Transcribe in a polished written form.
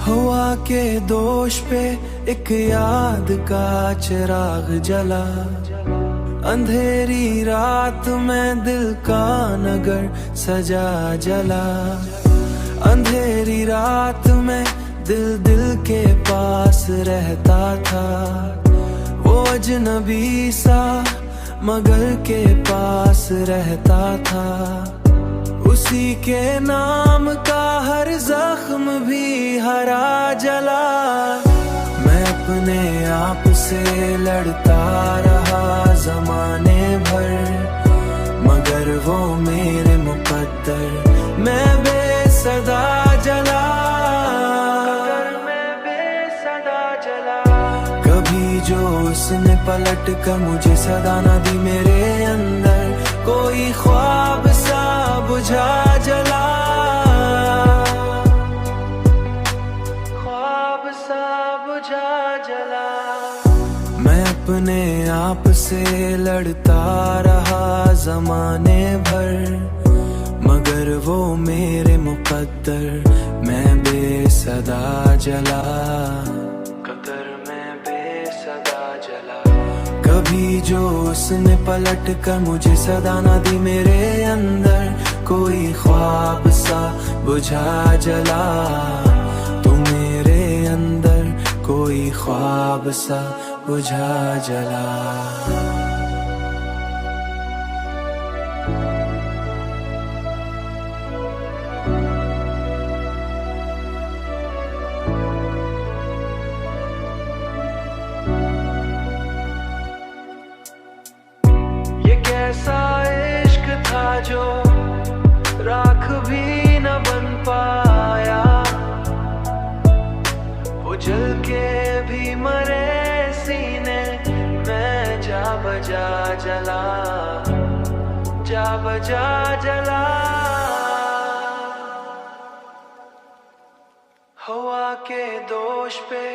हवा के दोष पे एक याद का चिराग जला। अंधेरी रात में दिल का नगर सजा जला। अंधेरी रात में दिल दिल के पास रहता था। वो अजनबी सा मगर के पास रहता था। उसी के नाम का हर जख्म भी हरा जला। मैं अपने आप से लड़ता रहा जमाने भर, मगर वो मेरे मुकद्दर मैं बेसदा जला। कभी जो उसने पलट कर मुझे सदा न दी, मेरे अंदर कोई ख्वाब सा बुझा जला। ख्वाब सा बुझा जला। मैं अपने आप से लड़ता रहा जमाने भर, मगर वो मेरे मुकद्दर मैं बेसदा जला। कदर में बेसदा जला। कभी जो उसने पलट कर मुझे सदा न दी, मेरे अंदर कोई ख्वाब सा बुझा जला। तू मेरे अंदर कोई ख्वाब सा बुझा जला। कैसा इश्क था जो राख भी न बन पाया। वो जल के भी मरे सीने में जा बजा जला। जा बजा जला। हवा के दोष पे